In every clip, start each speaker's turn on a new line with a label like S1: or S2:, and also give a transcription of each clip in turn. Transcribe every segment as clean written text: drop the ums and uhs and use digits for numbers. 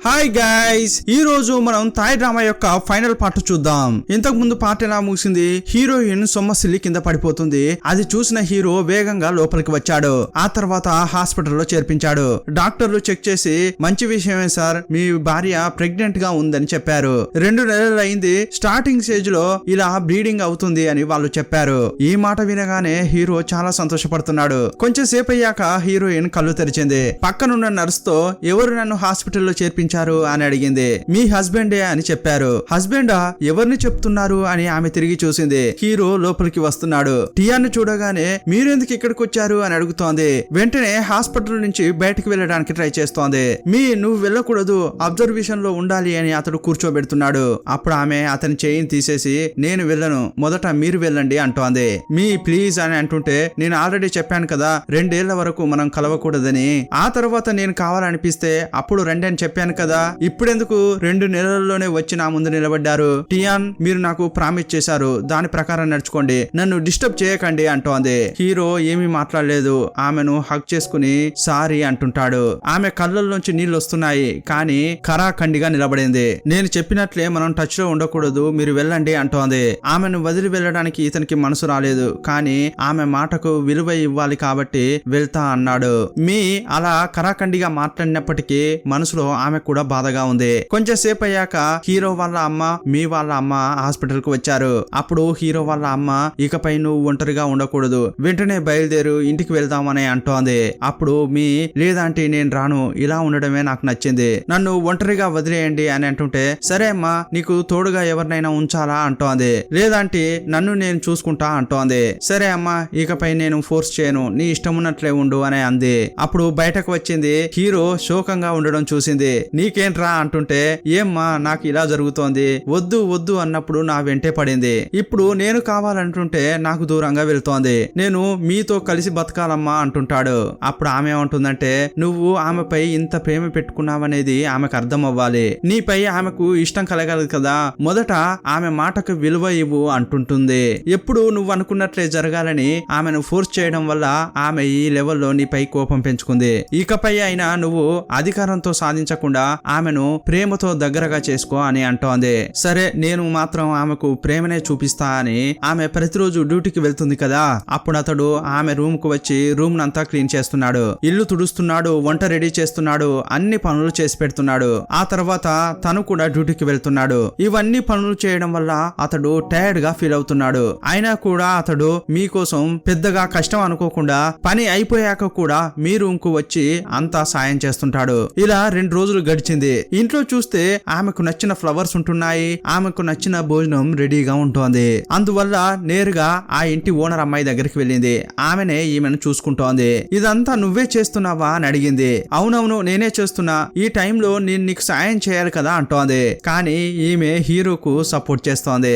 S1: Hi guys, ఈ రోజు మనం థాయ్ డ్రామా యొక్క ఫైనల్ పార్ట్ చూద్దాం. ఇంతకు ముందు పార్ట్ ఎలా ముగిసింది? హీరోయిన్ సొమ్మసిల్లి కింద పడిపోతుంది. అది చూసిన హీరో వేగంగా లోపలికి వచ్చాడు. ఆ తర్వాత హాస్పిటల్లో చేర్పించాడు. డాక్టర్లు చెక్ చేసి మంచి విషయమే సార్, మీ భార్య ప్రెగ్నెంట్ గా ఉందని చెప్పారు. 2 నెలలు అయింది, స్టార్టింగ్ స్టేజ్ లో ఇలా బ్లీడింగ్ అవుతుంది అని వాళ్ళు చెప్పారు. ఈ మాట వినగానే హీరో చాలా సంతోషపడుతున్నాడు. కొంచెం సేపు అయ్యాక హీరోయిన్ కళ్ళు తెరిచింది. పక్కనున్న నర్స్ తో ఎవరు నన్ను హాస్పిటల్లో చేర్పించారు అని అడిగింది. మీ హస్బెండే అని చెప్పారు. హస్బెండా? ఎవరిని చెప్తున్నారు అని ఆమె తిరిగి చూసింది. హీరో లోపలికి వస్తున్నాడు. టియాను చూడగానే మీరెందుకు ఇక్కడికి వచ్చారు అని అడుగుతోంది. వెంటనే హాస్పిటల్ నుంచి బయటకు వెళ్ళడానికి ట్రై చేస్తోంది. నువ్వు వెళ్ళకూడదు, అబ్జర్వేషన్ లో ఉండాలి అని అతడు కూర్చోబెడుతున్నాడు. అప్పుడు ఆమె అతని చేయిని తీసేసి నేను వెళ్ళను, మొదట మీరు వెళ్ళండి అంటోంది. ప్లీజ్ అని అంటుంటే నేను ఆల్రెడీ చెప్పాను కదా 2 ఏళ్ల వరకు మనం కలవకూడదని. ఆ తర్వాత నేను కావాలనిపిస్తే అప్పుడు రండి అని చెప్పాను కదా, ఇప్పుడెందుకు 2 నెలల్లోనే వచ్చి నా ముందు నిలబడ్డారు? టియాన్, మీరు నాకు ప్రామిస్ చేశారు, దాని ప్రకారం నడుచుకోండి, నన్ను డిస్టర్బ్ చేయకండి అంటోంది. హీరో ఏమీ మాట్లాడలేదు. ఆమెను హగ్ చేసుకుని సారీ అంటుంటాడు. ఆమె కళ్ళల్లోంచి నీళ్లు వస్తున్నాయి, కానీ ఖరాఖండిగా నిలబడింది. నేను చెప్పినట్లే మనం టచ్ లో ఉండకూడదు, మీరు వెళ్ళండి అంటోంది. ఆమెను వదిలి వెళ్ళడానికి ఇతనికి మనసు రాలేదు, కానీ ఆమె మాటకు విలువ ఇవ్వాలి కాబట్టి వెళ్తా అన్నాడు. అలా ఖరాఖండిగా మాట్లాడినప్పటికీ మనసులో ఆమె కూడా బాధగా ఉంది. కొంచెం సేపు అయ్యాక హీరో వాళ్ళ అమ్మ, వాళ్ళ అమ్మ హాస్పిటల్ కు వచ్చారు. అప్పుడు హీరో వాళ్ళ అమ్మ, ఇకపై నువ్వు ఒంటరిగా ఉండకూడదు, వెంటనే బయలుదేరు, ఇంటికి వెళ్దామని అంటోంది. అప్పుడు లేదంటే నేను రాను, ఇలా ఉండడమే నాకు నచ్చింది, నన్ను ఒంటరిగా వదిలేయండి అని అంటుంటే, సరే అమ్మా, నీకు తోడుగా ఎవరినైనా ఉంచాలా అంటోంది. లేదంటే నన్ను నేను చూసుకుంటా అంటోంది. సరే అమ్మా, ఇకపై నేను ఫోర్స్ చేయను, నీ ఇష్టం ఉన్నట్లే ఉండు అని అంది. అప్పుడు బయటకు వచ్చింది. హీరో శోకంగా ఉండడం చూసింది. నీకేంట్రా అంటుంటే, ఏమ్మా నాకు ఇలా జరుగుతోంది, వద్దు వద్దు అన్నప్పుడు నా వెంటే పడింది, ఇప్పుడు నేను కావాలంటుంటే నాకు దూరంగా వెళ్తోంది, నేను మీతో కలిసి బతకాలమ్మా అంటుంటాడు. అప్పుడు ఆమె ఏమంటుందంటే, నువ్వు ఆమెపై ఇంత ప్రేమ పెట్టుకున్నావనేది ఆమెకు అర్థం అవ్వాలి, నీపై ఆమెకు ఇష్టం కలగలదు కదా, మొదట ఆమె మాటకు విలువ ఇవ్వు అంటుంటుంది. ఎప్పుడు నువ్వు అనుకున్నట్లే జరగాలని ఆమెను ఫోర్స్ చేయడం వల్ల ఆమె ఈ లెవెల్లో నీపై కోపం పెంచుకుంది. ఇకపై అయినా నువ్వు అధికారంతో సాధించకుండా ఆమెను ప్రేమతో దగ్గరగా చేసుకో అని అంటోంది. సరే, నేను మాత్రం ఆమెకు ప్రేమనే చూపిస్తా అని ఆమె ప్రతిరోజు డ్యూటీకి వెళ్తుంది కదా. అప్పుడు అతడు ఆమె రూమ్ కు వచ్చి రూమ్ నంతా క్లీన్ చేస్తున్నాడు, ఇల్లు తుడుస్తున్నాడు, వంట రెడీ చేస్తున్నాడు, అన్ని పనులు చేసి పెడుతున్నాడు. ఆ తర్వాత తను కూడా డ్యూటీకి వెళ్తున్నాడు. ఇవన్నీ పనులు చేయడం వల్ల అతడు టైర్డ్ గా ఫీల్ అవుతున్నాడు. అయినా కూడా అతడు మీకోసం పెద్దగా కష్టం అనుకోకుండా పని అయిపోయాక కూడా మీ రూమ్ కు వచ్చి అంతా సాయం చేస్తుంటాడు. ఇలా 2 రోజులు గడిచింది. ఇంట్లో చూస్తే ఆమెకు నచ్చిన ఫ్లవర్స్ ఉంటున్నాయి, ఆమెకు నచ్చిన భోజనం రెడీగా ఉంటోంది. అందువల్ల నేరుగా ఆ ఇంటి ఓనర్ అమ్మాయి దగ్గరికి వెళ్ళింది. ఈమెను చూసుకుంటోంది. ఇదంతా నువ్వే చేస్తున్నావా అని అడిగింది. అవునవును, నేనే చేస్తున్నా, ఈ టైంలో నేను నీకు సాయం చేయాలి కదా అంటోంది. కానీ ఈమె హీరోకు సపోర్ట్ చేస్తోంది.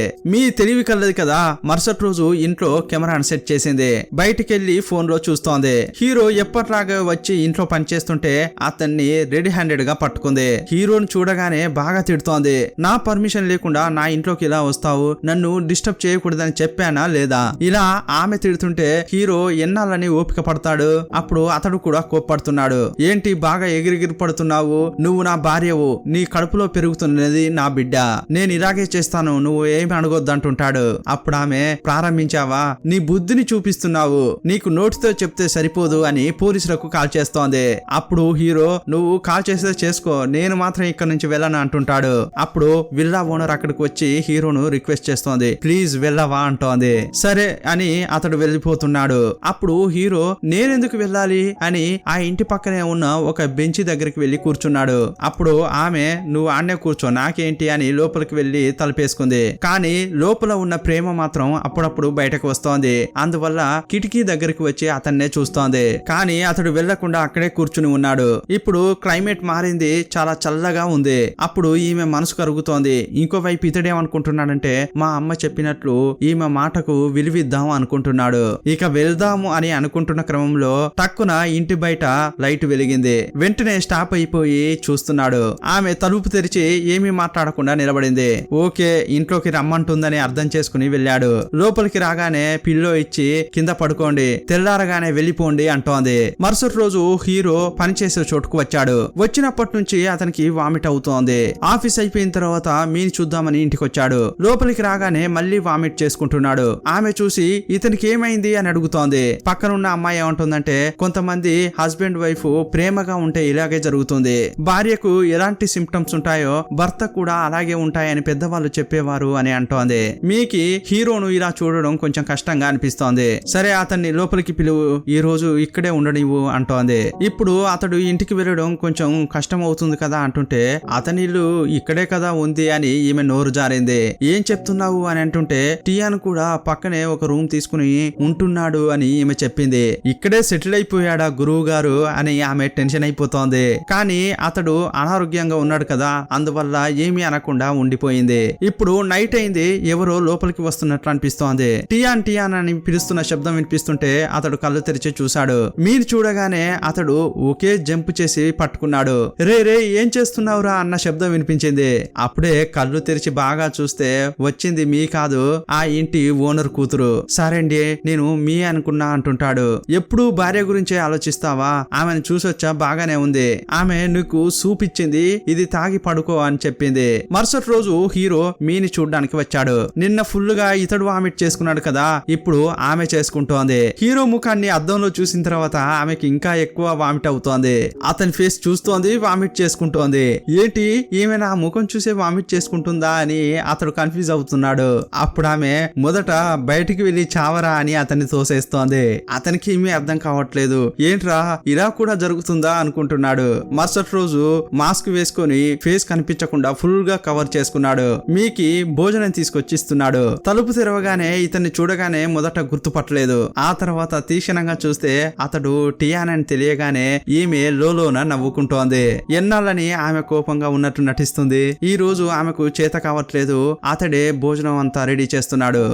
S1: తెలివి కలది కదా. మరుసటి రోజు ఇంట్లో కెమెరాను సెట్ చేసింది. బయటికెళ్లి ఫోన్ లో చూస్తోంది. హీరో ఎప్పటిలాగా వచ్చి ఇంట్లో పనిచేస్తుంటే అతన్ని రెడీ హ్యాండెడ్ గా పట్టుకుంది. హీరోని చూడగానే బాగా తిడుతోంది. నా పర్మిషన్ లేకుండా నా ఇంట్లోకి ఇలా వస్తావు, నన్ను డిస్టర్బ్ చేయకూడదని చెప్పానా లేదా? ఇలా ఆమె తిడుతుంటే హీరో ఎన్నాళ్ళని ఓపిక పడతాడు. అప్పుడు అతడు కూడా కోప్పడుతున్నాడు. ఏంటి బాగా ఎగిరిగిరి పడుతున్నావు, నువ్వు నా భార్యవు, నీ కడుపులో పెరుగుతున్నది నా బిడ్డ, నేను ఇలాగే చేస్తాను, నువ్వు ఏమి అడగొద్దంటుంటాడు. అప్పుడు ఆమె, ప్రారంభించావా, నీ బుద్ధిని చూపిస్తున్నావు, నీకు నోటితో చెప్తే సరిపోదు అని పోలీసులకు కాల్ చేస్తోంది. అప్పుడు హీరో, నువ్వు కాల్ చేస్తే చేసుకో, నేను మాత్రం ఇక్కడ నుంచి వెళ్ళను అంటుంటాడు. అప్పుడు విల్లా ఓనర్ అక్కడికి వచ్చి హీరోను రిక్వెస్ట్ చేస్తోంది, ప్లీజ్ వెళ్ళవా అంటోంది. సరే అని అతడు వెళ్ళిపోతున్నాడు. అప్పుడు హీరో, నేనెందుకు వెళ్ళాలి అని ఆ ఇంటి పక్కనే ఉన్న ఒక బెంచి దగ్గరికి వెళ్లి కూర్చున్నాడు. అప్పుడు ఆమె, నువ్వు ఆడనే కూర్చో, నాకేంటి అని లోపలికి వెళ్లి తలుపేసుకుంది. కానీ లోపల ఉన్న ప్రేమ మాత్రం అప్పుడప్పుడు బయటకు వస్తోంది. అందువల్ల కిటికీ దగ్గరికి వచ్చి అతన్నే చూస్తోంది. కానీ అతడు వెళ్లకుండా అక్కడే కూర్చుని ఉన్నాడు. ఇప్పుడు క్లైమేట్ మారింది, చాలా చల్లగా ఉంది. అప్పుడు ఈమె మనసు కరుగుతోంది. ఇంకోవైపు ఇతడేమనుకుంటున్నాడంటే, మా అమ్మ చెప్పినట్లు ఈమె మాటకు విలువిద్దాం అనుకుంటున్నాడు. ఇక వెళ్దాము అని అనుకుంటున్న క్రమంలో టక్కున ఇంటి బయట లైట్ వెలిగింది. వెంటనే స్టాప్ అయిపోయి చూస్తున్నాడు. ఆమె తలుపు తెరిచి ఏమీ మాట్లాడకుండా నిలబడింది. ఓకే, ఇంట్లోకి రమ్మంటుందని అర్థం చేసుకుని వెళ్ళాడు. లోపలికి రాగానే పిల్లో ఇచ్చి కింద పడుకోండి, తెల్లారగానే వెళ్ళిపోండి అంటోంది. మరుసటి రోజు హీరో పనిచేసే చోటుకు వచ్చాడు. వచ్చినప్పటి నుంచి నుంచి అతనికి వామిట్ అవుతోంది. ఆఫీస్ అయిపోయిన తర్వాత మీని చూద్దామని ఇంటికి వచ్చాడు. లోపలికి రాగానే మళ్ళీ వామిట్ చేసుకుంటున్నాడు. ఆమె చూసి ఇతనికి ఏమైంది అని అడుగుతోంది. పక్కనున్న అమ్మాయి ఏమంటుందంటే కొంతమంది హస్బెండ్ వైఫ్ ప్రేమగా ఉంటే ఇలాగే జరుగుతుంది. భార్యకు ఎలాంటి సింప్టమ్స్ ఉంటాయో భర్త కూడా అలాగే ఉంటాయని పెద్దవాళ్ళు చెప్పేవారు అని అంటోంది. మీకి హీరోను ఇలా చూడడం కొంచెం కష్టంగా అనిపిస్తోంది. సరే అతన్ని లోపలికి పిలువు, ఈ రోజు ఇక్కడే ఉండనివ్వు అంటోంది. ఇప్పుడు అతడు ఇంటికి వెళ్ళడం కొంచెం కష్టం అవుతుంది కదా అంటుంటే అతని ఇల్లు ఇక్కడే కదా ఉంది అని ఈమె నోరు జారింది. ఏం చెప్తున్నావు అని అంటుంటే టియాన్ కూడా పక్కనే ఒక రూమ్ తీసుకుని ఉంటున్నాడు అని ఈమె చెప్పింది. ఇక్కడే సెటిల్ అయిపోయాడా గురువు గారు అని ఆమె టెన్షన్ అయిపోతోంది. కానీ అతడు అనారోగ్యంగా ఉన్నాడు కదా, అందువల్ల ఏమీ అనకుండా ఉండిపోయింది. ఇప్పుడు నైట్ అయింది, ఎవరో లోపలికి వస్తున్నట్లు అనిపిస్తోంది. టియాన్ టియాన్ అని పిలుస్తున్న శబ్దం వినిపిస్తుంటే అతడు కళ్ళు తెరిచి చూశాడు. మీరు చూడగానే అతడు ఒకే జంప్ చేసి పట్టుకున్నాడు. రే రే ఏం చేస్తున్నావురా అన్న శబ్దం వినిపించింది. అప్పుడే కళ్ళు తెరిచి బాగా చూస్తే వచ్చింది మీ కాదు, ఆ ఇంటి ఓనర్ కూతురు. సరేండి నేను మీ అనుకున్నా అంటుంటాడు. ఎప్పుడు భార్య గురించే ఆలోచిస్తావా, ఆమెను చూసొచ్చా, బాగానే ఉంది, ఆమె నీకు సూప్ ఇచ్చింది, ఇది తాగి పడుకో అని చెప్పింది. మరుసటి రోజు హీరో మీని చూడ్డానికి వచ్చాడు. నిన్న ఫుల్ గా ఇతడు వామిట్ చేసుకున్నాడు కదా, ఇప్పుడు ఆమె చేసుకుంటోంది. హీరో ముఖాన్ని అద్దంలో చూసిన తర్వాత ఆమెకి ఇంకా ఎక్కువ వామిట్ అవుతోంది. అతని ఫేస్ చూస్తోంది, వామిట్ చేసుకుంటోంది. ఏంటి ఈమె నా ముఖం చూసే వామిట్ చేసుకుంటుందా అని అతడు కన్ఫ్యూజ్ అవుతున్నాడు. అప్పుడు ఆమె మొదట బయటికి వెళ్లి చావరా అని అతన్ని తోసేస్తోంది. అతనికి ఏమీ అర్థం కావట్లేదు. ఏంట్రా ఇలా కూడా జరుగుతుందా అనుకుంటున్నాడు. మరుసటి రోజు మాస్క్ వేసుకొని ఫేస్ కనిపించకుండా ఫుల్ గా కవర్ చేసుకున్నాడు. మీకి భోజనం తీసుకొచ్చిస్తున్నాడు. తలుపు తెరవగానే ఇతన్ని చూడగానే మొదట గుర్తుపట్టలేదు. ఆ తర్వాత తీక్షణంగా చూస్తే అతడు టియాన్ అని తెలియగానే ఈమె లోలోన నవ్వుకుంటోంది. ఎన్నాళ్ళని ఆమె కోపంగా ఉన్నట్టు నటిస్తుంది. ఈ రోజు ఆమెకు చేత కావట్లేదు. అతడే భోజనం అంతా రెడీ చేస్తున్నాడు.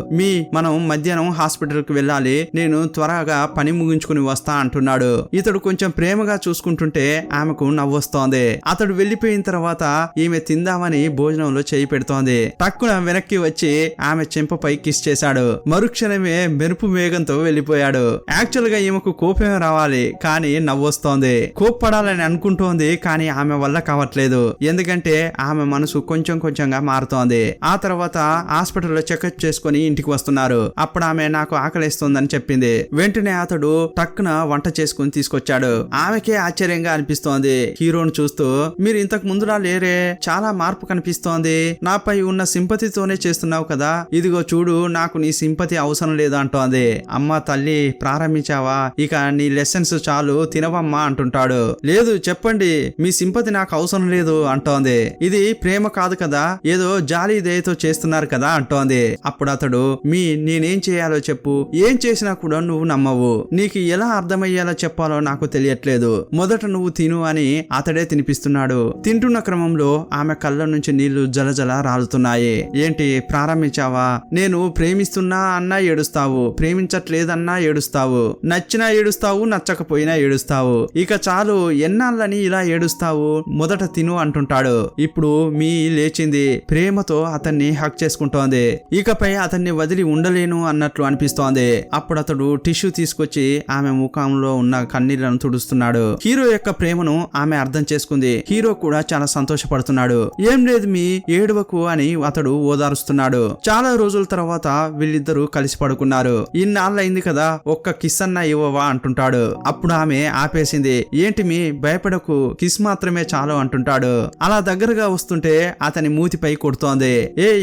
S1: మనం మధ్యాహ్నం హాస్పిటల్ కి వెళ్ళాలి, నేను త్వరగా పని ముగించుకుని వస్తా అంటున్నాడు. ఇతడు కొంచెం ప్రేమగా చూసుకుంటుంటే ఆమెకు నవ్వొస్తోంది. అతడు వెళ్లిపోయిన తర్వాత ఈమె తిందామని భోజనంలో చేయి పెడుతోంది. టక్కున వెనక్కి వచ్చి ఆమె చెంపపై కిస్ చేశాడు. మరుక్షణమే మెరుపు వేగంతో వెళ్లిపోయాడు. యాక్చువల్ గా ఈమెకు కోపమే రావాలి, కానీ నవ్వొస్తోంది. కోప్పడాలని అనుకుంటోంది, కానీ ఆమె వల్ల కావట్లేదు. ఎందుకంటే ఆమె మనసు కొంచెం కొంచెంగా మారుతోంది. ఆ తర్వాత హాస్పిటల్లో చెకప్ చేసుకుని ఇంటికి వస్తున్నారు. అప్పుడు ఆమె నాకు ఆకలిస్తుందని చెప్పింది. వెంటనే అతడు టక్కున వంట చేసుకుని తీసుకొచ్చాడు. ఆమెకే ఆశ్చర్యంగా అనిపిస్తోంది హీరోను చూస్తూ. మీరు ఇంతకు ముందులా లేరే, చాలా మార్పు కనిపిస్తోంది, నాపై ఉన్న సింపతితోనే చేస్తున్నావు కదా, ఇదిగో చూడు నాకు నీ సింపతి అవసరం లేదు అంటోంది. అమ్మ తల్లి ప్రారంభించావా, ఇక నీ లెసన్స్ చాలు తినవమ్మా అంటుంటాడు. లేదు చెప్పండి, మీ సింపతి నాకు అవసరం లేదు అంటోంది. ఇది ప్రేమ కాదు కదా, ఏదో జాలి దయతో చేస్తున్నారు కదా అంటోంది. అప్పుడు అతడు నేనేం చేయాలో చెప్పు, ఏం చేసినా కూడా నువ్వు నమ్మవు, నీకు ఎలా అర్థమయ్యేలా చెప్పాలో నాకు తెలియట్లేదు, మొదట నువ్వు తిను అని అతడే తినిపిస్తున్నాడు. తింటున్న క్రమంలో ఆమె కళ్ళ నుంచి నీళ్లు జలజల రాలుతున్నాయి. ఏంటి ప్రారంభించావా, నేను ప్రేమిస్తున్నా అన్నా ఏడుస్తావు, ప్రేమించట్లేదన్నా ఏడుస్తావు, నచ్చినా ఏడుస్తావు, నచ్చకపోయినా ఏడుస్తావు, ఇక చాలు ఎన్నాళ్ళని ఇలా ఏడుస్తావు, మొదట తిను అంటుంటాడు. ఇప్పుడు లేచింది, ప్రేమతో అతన్ని హక్ చేసుకుంటోంది. ఇకపై అతన్ని వదిలి ఉండలేను అన్నట్లు అనిపిస్తోంది. అప్పుడు అతడు టిష్యూ తీసుకొచ్చి ఆమె ముఖంలో ఉన్న కన్నీళ్లను తుడుస్తున్నాడు. హీరో యొక్క ప్రేమను ఆమె అర్థం చేసుకుంది. హీరో కూడా చాలా సంతోషపడుతున్నాడు. ఏం లేదు మీ ఏడువకు అని అతడు ఓదారుస్తున్నాడు. చాలా రోజుల తర్వాత వీళ్ళిద్దరూ కలిసి పడుకున్నారు. ఇన్నాళ్ళైంది కదా, ఒక్క కిస్ అన్నా ఇవ్వవా అంటుంటాడు. అప్పుడు ఆమె ఆపేసింది. ఏంటి మీ భయపడకు, కిస్ మాత్రమే చాలు అంటుంటాడు. అలా దగ్గరగా వస్తుంటే అతని మూతిపై కొడుతోంది.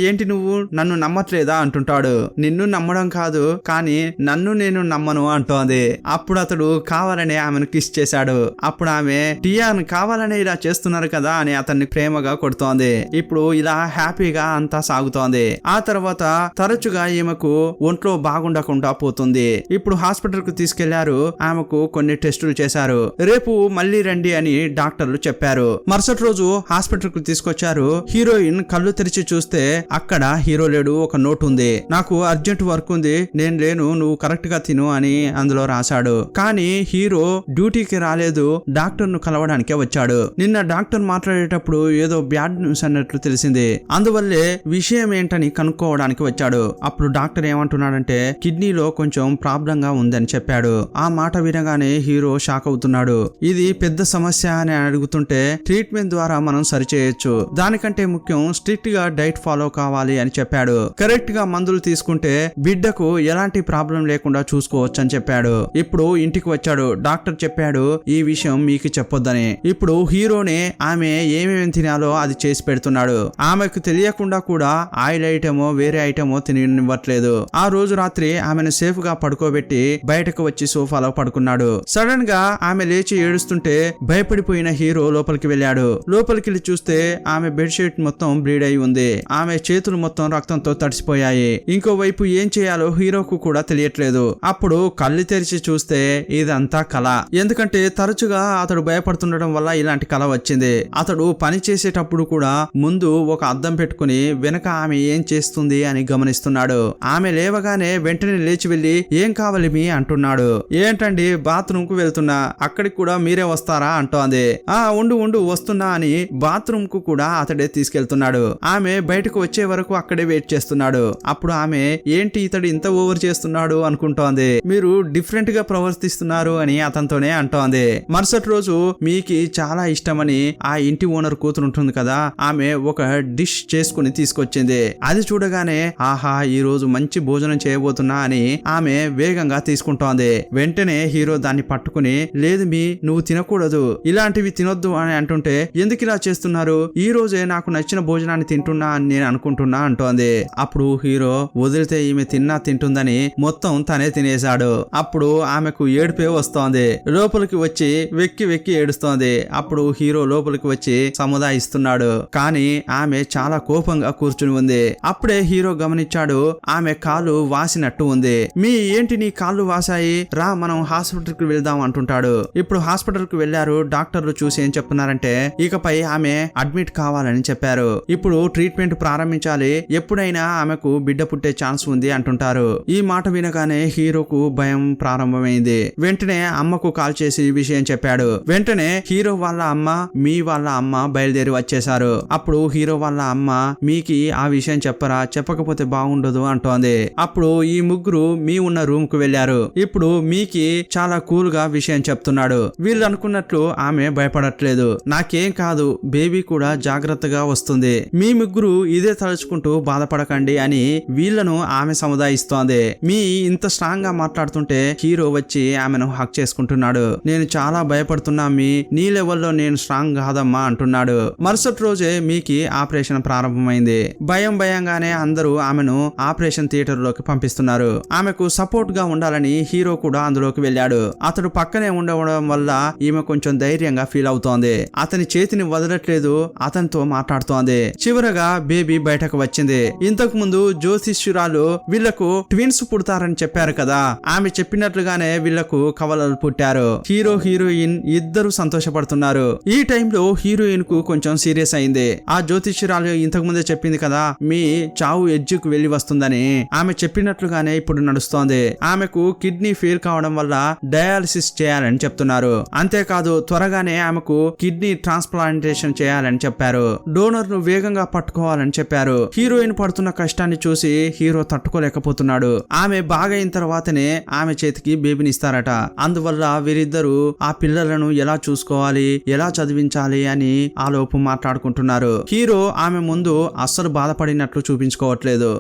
S1: ఏంటి నువ్వు నన్ను నమ్మట్లేదా అంటుంటాడు. నిన్ను నమ్మడం కాదు, కానీ నన్ను నేను నమ్మను అంటోంది. అప్పుడు అతడు కావాలనే ఆమెను కిస్ చేశాడు. అప్పుడు ఆమె టియాన్ కావాలనే ఇలా చేస్తున్నారు కదా అని అతన్ని ప్రేమగా కొడుతోంది. ఇప్పుడు ఇలా హ్యాపీగా అంతా సాగుతోంది. ఆ తర్వాత తరచుగా ఈమెకు ఒంట్లో బాగుండకుండా పోతుంది. ఇప్పుడు హాస్పిటల్ కు తీసుకెళ్లారు. ఆమెకు కొన్ని టెస్టులు చేశారు. రేపు మళ్ళీ రండి అని డాక్టర్లు చెప్పారు. మరుసటి రోజు హాస్పిటల్ కు తీసుకొచ్చారు. హీరోయిన్ కళ్ళు తెరిచి చూస్తే అక్కడ హీరో లేడు. ఒక నోట్ ఉంది. నాకు అర్జెంట్ వర్క్ ఉంది, నేను లేను, నువ్వు కరెక్ట్ గా తిను అని అందులో రాశాడు. కానీ హీరో డ్యూటీకి రాలేదు, డాక్టర్ ను కలవడానికే వచ్చాడు. నిన్న డాక్టర్ మాట్లాడేటప్పుడు ఏదో బ్యాడ్ న్యూస్ అన్నట్లు తెలిసింది, అందువల్లే విషయం ఏంటని కనుక్కోవడానికి వచ్చాడు. అప్పుడు డాక్టర్ ఏమంటున్నాడంటే కిడ్నీలో కొంచెం ప్రాబ్లం గా ఉందని చెప్పాడు. ఆ మాట వినగానే హీరో షాక్ అవుతున్నాడు. ఇది పెద్ద సమస్య అని అడుగుతుంటే అనుకుంటే ట్రీట్మెంట్ ద్వారా మనం సరిచేయొచ్చు. దానికంటే ముఖ్యం స్ట్రిక్ట్ గా డైట్ ఫాలో కావాలి అని చెప్పాడు. కరెక్ట్ గా మందులు తీసుకుంటే బిడ్డకు ఎలాంటి ప్రాబ్లం లేకుండా చూసుకోవచ్చు అని చెప్పాడు. ఇప్పుడు ఇంటికి వచ్చాడు. డాక్టర్ చెప్పాడు ఈ విషయం మీకు చెప్పొద్దని. ఇప్పుడు హీరోనే ఆమె ఏమేమి తినాలో అది చేసి పెడుతున్నాడు. ఆమెకు తెలియకుండా కూడా ఆయిల్ ఐటమో వేరే ఐటమో తినివ్వట్లేదు. ఆ రోజు రాత్రి ఆమెను సేఫ్ గా పడుకోబెట్టి బయటకు వచ్చి సోఫాలో పడుకున్నాడు. సడన్ గా ఆమె లేచి ఏడుస్తుంటే భయపడిపోయిన హీరో లోపలికి వెళ్ళాడు. లోపలికి వెళ్ళి చూస్తే ఆమె బెడ్షీట్ మొత్తం బ్లీడ్ అయి ఉంది. ఆమె చేతులు మొత్తం రక్తంతో తడిసిపోయాయి. ఇంకోవైపు ఏం చేయాలో హీరోకు కూడా తెలియట్లేదు. అప్పుడు కళ్ళు తెరిచి చూస్తే ఇదంతా కళ. ఎందుకంటే తరచుగా అతడు భయపడుతుండడం వల్ల ఇలాంటి కళ వచ్చింది. అతడు పని చేసేటప్పుడు కూడా ముందు ఒక అద్దం పెట్టుకుని వెనక ఆమె ఏం చేస్తుంది అని గమనిస్తున్నాడు. ఆమె లేవగానే వెంటనే లేచి వెళ్లి ఏం కావాలి మీ అంటున్నాడు. ఏంటండి బాత్రూమ్ కు వెళ్తున్నా, అక్కడికి కూడా మీరే వస్తారా అంటోంది. ఉండు వస్తున్నా అని బాత్రూమ్ కు కూడా అతడే తీసుకెళ్తున్నాడు. ఆమె బయటకు వచ్చే వరకు అక్కడే వెయిట్ చేస్తున్నాడు. అప్పుడు ఆమె ఏంటి ఇతడు ఇంత ఓవర్ చేస్తున్నాడు అనుకుంటోంది. మీరు డిఫరెంట్ గా ప్రవర్తిస్తున్నారు అని అతనితోనే అంటోంది. మరుసటి రోజు మీకు చాలా ఇష్టమని ఆ ఇంటి ఓనర్ కూతురు ఉంటుంది కదా, ఆమె ఒక డిష్ చేసుకుని తీసుకొచ్చింది. అది చూడగానే ఆహా ఈ రోజు మంచి భోజనం చేయబోతున్నా అని ఆమె వేగంగా తీసుకుంటోంది. వెంటనే హీరో దాన్ని పట్టుకుని లేదు నువ్వు తినకూడదు, ఇలాంటివి తినొద్దు అని అంటుంటే ఎందుకు ఇలా చేస్తున్నారు, ఈ రోజే నాకు నచ్చిన భోజనాన్ని తింటున్నా అని నేను అనుకుంటున్నా అంటోంది. అప్పుడు హీరో వదిలితే ఈమె తింటుందని మొత్తం తనే తినేశాడు. అప్పుడు ఆమెకు ఏడుపే వస్తోంది. లోపలికి వచ్చి వెక్కి ఏడుస్తోంది. అప్పుడు హీరో లోపలికి వచ్చి సముదాయిస్తున్నాడు. కానీ ఆమె చాలా కోపంగా కూర్చుని ఉంది. అప్పుడే హీరో గమనించాడు ఆమె కాలు వాసినట్టు ఉంది. ఏంటి నీ కాళ్ళు వాసాయి, రా మనం హాస్పిటల్ కి వెళ్దాం అంటుంటాడు. ఇప్పుడు హాస్పిటల్ కు వెళ్లారు. డాక్టర్లు చూసి ఏం చెప్తున్నారంటే ఇకపై ఆమె అడ్మిట్ కావాలని చెప్పారు. ఇప్పుడు ట్రీట్మెంట్ ప్రారంభించాలి, ఎప్పుడైనా ఆమెకు బిడ్డ పుట్టే ఛాన్స్ ఉంది అంటుంటారు. ఈ మాట వినగానే హీరోకు భయం ప్రారంభమైంది. వెంటనే అమ్మకు కాల్ చేసి ఈ విషయం చెప్పాడు. వెంటనే హీరో వాళ్ళ అమ్మ వాళ్ళ అమ్మ బయలుదేరి వచ్చేశారు. అప్పుడు హీరో వాళ్ళ అమ్మ మీకి ఆ విషయం చెప్పకపోతే బాగుండదు అంటోంది. అప్పుడు ఈ ముగ్గురు ఉన్న రూమ్ కు వెళ్లారు. ఇప్పుడు మీకి చాలా కూల్ గా విషయం చెప్తున్నాడు. వీళ్ళు అనుకున్నట్లు ఆమె భయపడట్లేదు. నాకేం కాదు, బేబీ కూడా జాగ్రత్తగా వస్తుంది, మీ ముగ్గురు ఇదే తలుచుకుంటూ బాధపడకండి అని వీళ్లను ఆమె సముదాయిస్తోంది. ఇంత స్ట్రాంగ్ గా మాట్లాడుతుంటే హీరో వచ్చి ఆమెను హక్ చేసుకుంటున్నాడు. నేను చాలా భయపడుతున్నా, నీ లెవెల్లో నేను స్ట్రాంగ్ కాదమ్మా అంటున్నాడు. మరుసటి రోజే మీకి ఆపరేషన్ ప్రారంభమైంది. భయంగానే అందరూ ఆమెను ఆపరేషన్ థియేటర్ లోకి పంపిస్తున్నారు. ఆమెకు సపోర్ట్ గా ఉండాలని హీరో కూడా అందులోకి వెళ్ళాడు. అతడు పక్కనే ఉండడం వల్ల ఈమె కొంచెం ధైర్యంగా ఫీల్ అవుతోంది. అతని చేతిని వదలట్లేదు, అతనితో మాట్లాడుతోంది. చివరగా బేబీ బయటకు వచ్చింది. ఇంతకు ముందు జ్యోతిష్యురాలు వీళ్లకు ట్విన్స్ పుడతారని చెప్పారు కదా, ఆమె చెప్పినట్లుగానే వీళ్లకు కవలలు పుట్టారు. హీరోయిన్ ఇద్దరు సంతోషపడుతున్నారు. ఈ టైంలో హీరోయిన్ కు కొంచెం సీరియస్ అయింది. ఆ జ్యోతిష్యురాలు ఇంతకు ముందే చెప్పింది కదా మీ చావు ఎడ్జుకు వెళ్లి వస్తుందని, ఆమె చెప్పినట్లుగానే ఇప్పుడు నడుస్తోంది. ఆమెకు కిడ్నీ ఫెయిల్ కావడం వల్ల డయాలసిస్ చేయాలని చెప్తున్నారు. అంతేకాదు త్వరగానే ఆమెకు కిడ్నీ ట్రాన్స్ప్లాంటేషన్ చేయాలని చెప్పారు. డోనర్ ను వేగంగా పట్టుకోవాలని చెప్పారు. హీరోయిన్ పడుతున్న కష్టాన్ని చూసి హీరో తట్టుకోలేకపోతున్నాడు. ఆమె బాగైన తర్వాతనే ఆమె చేతికి బేబీని ఇస్తారట. అందువల్ల వీరిద్దరూ ఆ పిల్లలను ఎలా చూసుకోవాలి, ఎలా చదివించాలి అని ఆలోపు మాట్లాడుకుంటున్నారు. హీరో ఆమె ముందు అస్సలు బాధపడినట్లు చూపించుకోవట్లేదు.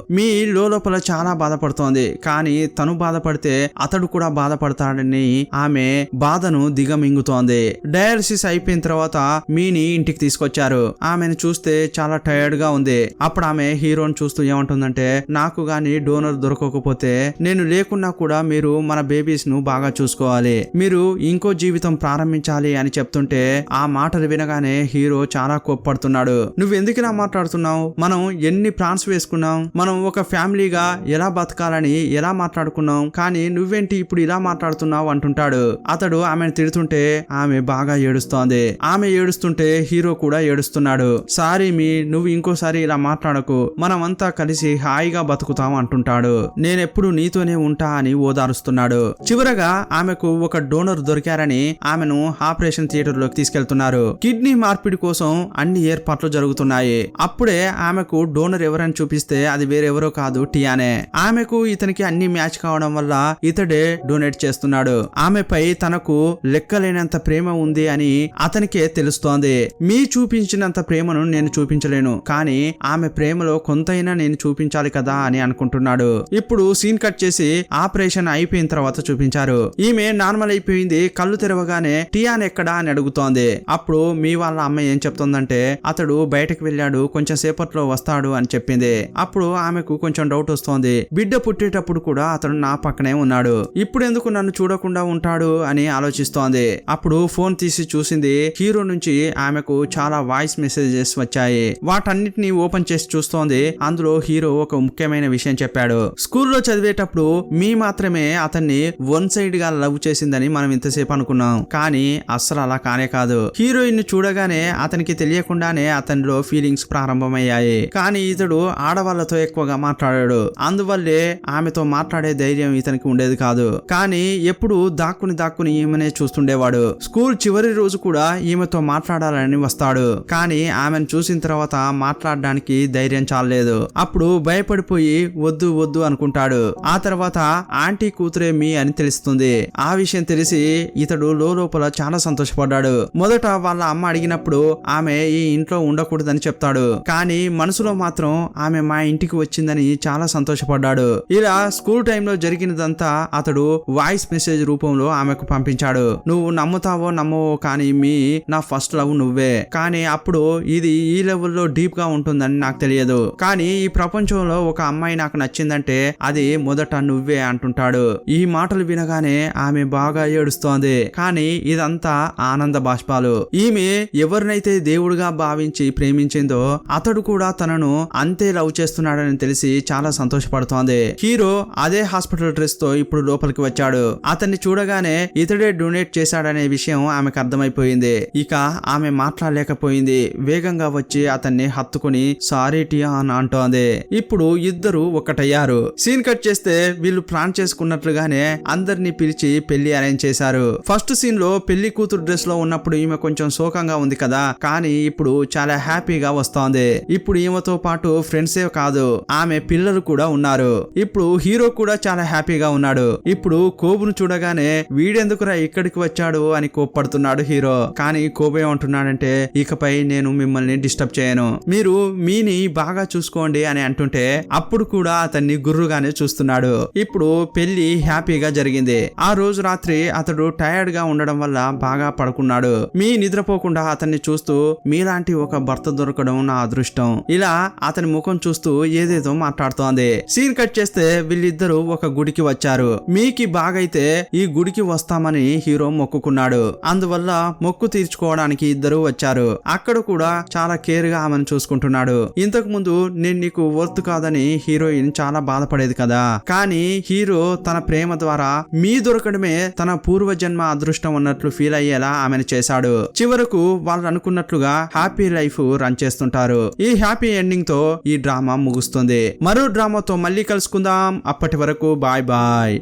S1: లోపల చాలా బాధపడుతోంది. కానీ తను బాధపడితే అతడు కూడా బాధపడతాడని ఆమె బాధను దిగమింగుతోంది. డయాలసిస్ అయిపోయిన తర్వాత మీని ఇంటికి తీసుకొచ్చారు. ఆమెను చూస్తే చాలా టైర్డ్ గా ఉంది. అప్పుడు ఆమె హీరోని చూస్తూ ఏమంటుందంటే నాకు గాని డోనర్ దొరకకపోతే నేను లేకున్నా కూడా మీరు మన బేబీస్ ను బాగా చూసుకోవాలి, మీరు ఇంకో జీవితం ప్రారంభించాలి అని చెప్తుంటే ఆ మాటలు వినగానే హీరో చాలా కోప్పడుతున్నాడు. నువ్వెందుకు ఇలా మాట్లాడుతున్నావు, మనం ఎన్ని ప్లాన్స్ వేసుకున్నాం, మనం ఒక ఫ్యామిలీగా ఎలా బతకాలని ఎలా మాట్లాడుకున్నాం, కానీ నువ్వేంటి ఇప్పుడు ఇలా మాట్లాడుతున్నావు అంటుంటాడు. అతడు ఆమెను తిడుతుంటే ఆమె బాగా ఏడుస్తోంది. ఆమె ఏడుస్తుంటే హీరో కూడా ఏడుస్తున్నాడు. సారీ నువ్వు ఇంకోసారి ఇలా మాట్లాడకు, మనమంతా కలిసి హాయిగా బతుకుతాం అంటుంటాడు. నేనెప్పుడు నీతోనే ఉంటా అని ఓదారుస్తున్నాడు. చివరగా ఆమెకు ఒక డోనర్ దొరికారని ఆమెను ఆపరేషన్ థియేటర్ లోకి తీసుకెళ్తున్నారు. కిడ్నీ మార్పిడి కోసం అన్ని ఏర్పాట్లు జరుగుతున్నాయి. అప్పుడే ఆమెకు డోనర్ ఎవరని చూపిస్తే అది వేరెవరో కాదు, టియానే. ఆమెకు ఇతనికి అన్ని మ్యాచ్ కావడం వల్ల ఇతడే డొనేట్ చేస్తున్నాడు. ఆమెపై తనకు లెక్కలేనంత ప్రేమ ఉంది అని అతని అతనికే తెలుస్తోంది. మీ చూపించినంత ప్రేమను నేను చూపించలేను, కానీ ఆమె ప్రేమలో కొంతైనా నేను చూపించాలి కదా అని అనుకుంటున్నాడు. ఇప్పుడు సీన్ కట్ చేసి ఆపరేషన్ అయిపోయిన తర్వాత చూపించారు. ఈమె నార్మల్ అయిపోయింది. కళ్ళు తెరవగానే టియాన్ ఎక్కడా అని అడుగుతోంది. అప్పుడు మీ వాళ్ళ అమ్మ ఏం చెప్తోందంటే అతడు బయటకు వెళ్ళాడు, కొంచెం సేపట్లో వస్తాడు అని చెప్పింది. అప్పుడు ఆమెకు కొంచెం డౌట్ వస్తోంది. బిడ్డ పుట్టేటప్పుడు కూడా అతడు నా పక్కనే ఉన్నాడు, ఇప్పుడు ఎందుకు నన్ను చూడకుండా ఉంటాడు అని ఆలోచిస్తోంది. అప్పుడు ఫోన్ తీసి చూసింది. హీరో నుంచి ఆమెకు చాలా వాయిస్ మెసేజెస్ వచ్చాయి. వాటన్నిటిని ఓపెన్ చేసి చూస్తోంది. అందులో హీరో ఒక ముఖ్యమైన విషయం చెప్పాడు. స్కూల్లో చదివేటప్పుడు మీ మాత్రమే అతన్ని వన్ సైడ్ గా లవ్ చేసిందని మనం ఇంతసేపు అనుకున్నాం, కానీ అస్సలు అలా కానే కాదు. హీరోయిన్ ని చూడగానే అతనికి తెలియకుండానే అతనిలో ఫీలింగ్స్ ప్రారంభమయ్యాయి. కానీ ఇతడు ఆడవాళ్లతో ఎక్కువగా మాట్లాడాడు, అందువల్లే ఆమెతో మాట్లాడే ధైర్యం ఇతనికి ఉండేది కాదు. కానీ ఎప్పుడు దాక్కుని ఈమెనే చూస్తుండేవాడు. స్కూల్ చివరి రోజు కూడా ఈమెతో మాట్లాడాలని వస్తాడు, కానీ ఆమెను చూసిన తర్వాత మాట్లాడడానికి ధైర్యం చాలలేదు. అప్పుడు భయపడిపోయి వద్దు వద్దు అనుకుంటాడు. ఆ తర్వాత ఆంటీ కూతురే మీ అని తెలుస్తుంది. ఆ విషయం తెలిసి ఇతడు లోపల చాలా సంతోషపడ్డాడు. మొదట వాళ్ళ అమ్మ అడిగినప్పుడు ఆమె ఈ ఇంట్లో ఉండకూడదని చెప్తాడు, కానీ మనసులో మాత్రం ఆమె మా ఇంటికి వచ్చిందని చాలా సంతోషపడ్డాడు. ఇలా స్కూల్ టైంలో జరిగినదంతా అతడు వాయిస్ మెసేజ్ రూపంలో ఆమెకు పంపించాడు. నువ్వు నమ్ముతావో నమ్మవో కానీ మీ నా ఫస్ట్ లవ్ నువ్వే, కానీ అప్పుడు ఇది ఈ లెవెల్లో డీప్ గా ఉంటుందని నాకు తెలియదు, కానీ ఈ ప్రపంచంలో ఒక అమ్మాయి నాకు నచ్చిందంటే అది మొదట నువ్వే అంటుంటాడు. ఈ మాటలు వినగానే ఆమె బాగా ఏడుస్తోంది, కానీ ఇదంతా ఆనంద బాష్పాలు. ఈమె ఎవరినైతే దేవుడిగా భావించి ప్రేమించిందో అతడు కూడా తనను అంతే లవ్ చేస్తున్నాడని తెలిసి చాలా సంతోషపడుతోంది. హీరో అదే హాస్పిటల్ డ్రెస్ తో ఇప్పుడు లోపలికి వచ్చాడు. అతన్ని చూడగానే ఇతడే డొనేట్ చేశాడనే విషయం ఆమెకు అర్థమైపోయింది. ఇక ఆమె మాట్లాడలేకపోయింది. వేగంగా వచ్చి అతన్ని హత్తుకుని సారీ టియాన్ అంటోంది. ఇప్పుడు ఇద్దరు ఒక్కటయ్యారు. సీన్ కట్ చేస్తే వీళ్ళు ప్లాన్ చేసుకున్నట్లుగానే అందరినీ పిలిచి పెళ్లి అరేంజ్ చేశారు. ఫస్ట్ సీన్ లో పెళ్లి కూతురు డ్రెస్ లో ఉన్నప్పుడు ఈమె కొంచెం శోకంగా ఉంది కదా, కానీ ఇప్పుడు చాలా హ్యాపీగా వస్తోంది. ఇప్పుడు ఈమెతో పాటు ఫ్రెండ్సే కాదు, ఆమె పిల్లలు కూడా ఉన్నారు. ఇప్పుడు హీరో కూడా చాలా హ్యాపీగా ఉన్నాడు. ఇప్పుడు కోబును చూడగానే వీడెందుకురా ఇక్కడికి వచ్చాడు అని కోప్పడుతున్నాడు హీరో. కానీ కోబు ఏమంటున్నాడంటే ఇకపై నేను మిమ్మల్ని డిస్టర్బ్ చేయను, మీరు మీని బాగా చూసుకోండి అని అంటుంటే అప్పుడు కూడా అతన్ని గుర్రుగానే చూస్తున్నాడు. ఇప్పుడు పెళ్లి హ్యాపీగా జరిగింది. ఆ రోజు రాత్రి అతడు టైర్డ్ గా ఉండడం వల్ల బాగా పడుకున్నాడు. మీ నిద్రపోకుండా అతన్ని చూస్తూ మీలాంటి ఒక భర్త దొరకడం నా అదృష్టం, ఇలా అతని ముఖం చూస్తూ ఏదేదో మాట్లాడుతోంది. సీన్ కట్ చేస్తే వీళ్ళిద్దరూ ఒక గుడికి వచ్చారు. మీకి బాగైతే ఈ గుడికి వస్తామని హీరో మొక్కుకున్నాడు, అందువల్ల మొక్కు తీర్చుకోవడానికి ఇద్దరు వచ్చారు. అక్కడ కూడా చాలా కేర్ గా ఆమెను చూసుకుంటున్నాడు. ఇంతకు ముందు నేను నీకు వర్త్ కాదని హీరోయిన్ చాలా బాధపడేది కదా, కానీ హీరో తన ప్రేమ ద్వారా మీ దొరకడమే తన పూర్వజన్మ అదృష్టం అన్నట్లు ఫీల్ అయ్యేలా ఆమెను చేశాడు. చివరకు వాళ్ళు అనుకున్నట్లుగా హ్యాపీ లైఫ్ రన్ చేస్తుంటారు. ఈ హ్యాపీ ఎండింగ్ తో ఈ డ్రామా ముగుస్తుంది. మరో డ్రామాతో మళ్ళీ కలుసుకుందాం. అప్పటి వరకు బాయ్ బాయ్.